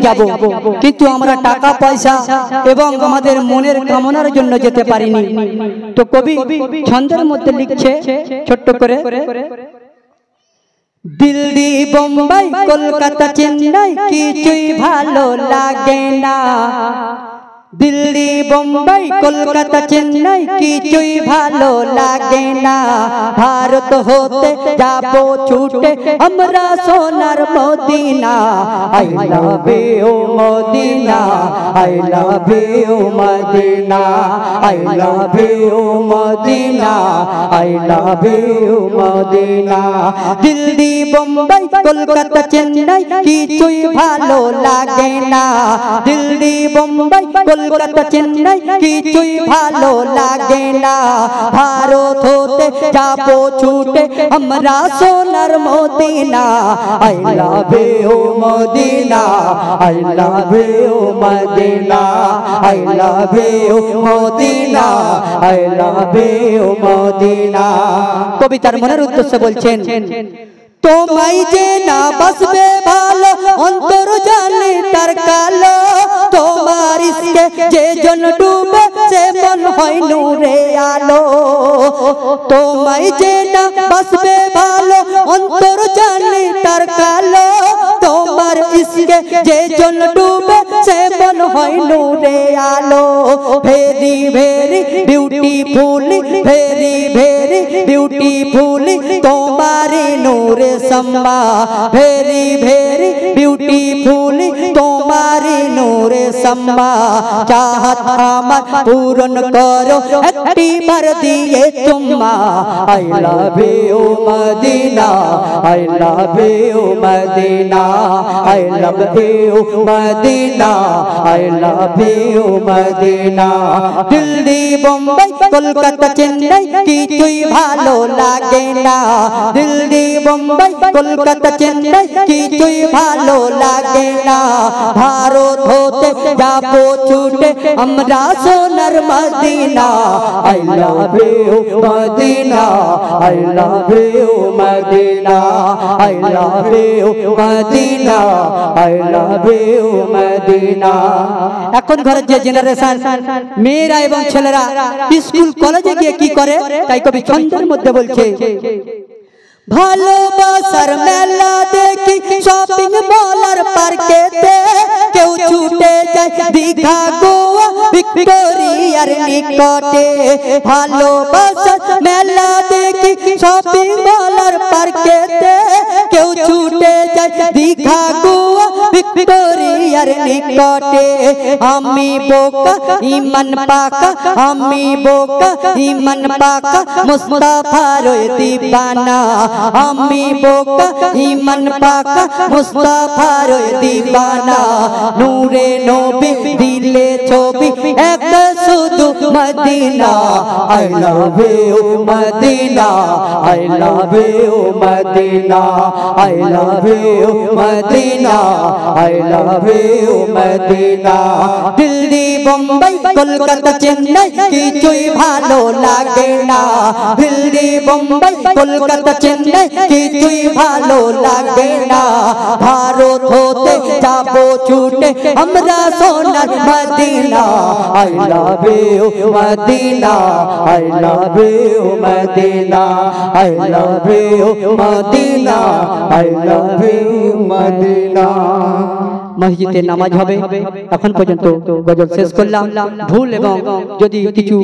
যাব, কিন্তু আমরা টাকা পয়সা এবং আমাদের মনের কামনার জন্য যেতে পারিনি। তো কবি ছন্দের মধ্যে লিখছে ছোট্ট করে, দিল্লি বোম্বাই কলকাতা চেন্নাই কিছুই ভালো লাগে না, দিল্লি বোম্বাই কলকাতা চেন্নাই কিছুই ভালো লাগে না, ভারত হতে যাব ছুটে আমরা সোনার Madina, I love you Madina, I love you Madina, I love you Madina, I love you Madina. Delhi Bombay Kolkata Chennai কিছুই ভালো লাগে না, দিল্লি বোম্বাই কলকাতা চেন্নাই কিছুই ভালো লাগে না, ভারত হতে যাব ছুটে আমরা সোনার Madina, I love you Madina, I love you Madina, I love you Madina, I love you Madina. কবিতার মনের উদ্দেশ্যে বলছেন, তোমায় যে না বাসবে ভালো অন্তর জানে তার কালো, তোমার ইশকে যে জন ডুবে সে মন হয় নূরে আলো, তোমায় যে না বাসবে ভালো অন্তর জানে তার কালো, তোমার ইশকে যে জন ডুবে সে মন হয় নূরে আলো, very very beautiful, very very beautiful তোমার নূরে सम्मा, भेरी भेरी ब्यूटीफुल तुम्हारी नूरे सम्मा, चाहत हमार पूर्ण करो एकटी बार दिए तुम्मा, I love you Madina, I love you Madina, I love you Madina, I love you Madina. Delhi Bombay Kolkata Chennai কিছুই ভালো লাগে না, দিল্লি বোম্বাই কলকাতা চেন্নাই কিছুই ভালো লাগে না, ভারত হতে যাব ছুটে আমরা সোনার Madina, I love you Madina, I love you Madina, I love you Madina, I love you Madina. এখন ঘরের যে জেনারেশন মেয়েরা এবং ছেলেরা স্কুল কলেজে গিয়ে কি করে, তাই কবি ছন্দের মধ্যে বলছে, ভালোবাসার মেলা দেখি শপিং মল আর পার্কেতে, কেউ ছুটে যায় দীঘা গোয়া ভিক্টোরিয়ার নিকটে, ভালোবাসার মেলা দেখি শপিং মল আর পার্কেতে, কেউ ছুটে যায় দীঘা গোয়া ভিক্টোরিয়ার নিকটে, আমি বোকা ইমান পাকা, আমি বোকা ইমান পাকা মুস্তাফার দিবানা, আমি বোকা ইমান পাকা মুস্তাফার দিবানা, নূরে নবী দিলে ছবি এক শুধু Madina, I love you Madina, I love you Madina, I love you Madina, I love you Madina. Delhi Bombay Kolkata Chennai কিছুই ভালো লাগে না, দিল্লি বোম্বাই কলকাতা চেন্নাই কিছুই ভালো লাগে না, ভারত হতে যাব ছুটে আমরা সোনার Madina, I love you Madina, I love you Madina, I love you Madina, I love you Madina. মসজিদে নামাজ হবে, এখন পর্যন্ত গজল শেষ করলাম। ভুল এবং যদি কিছু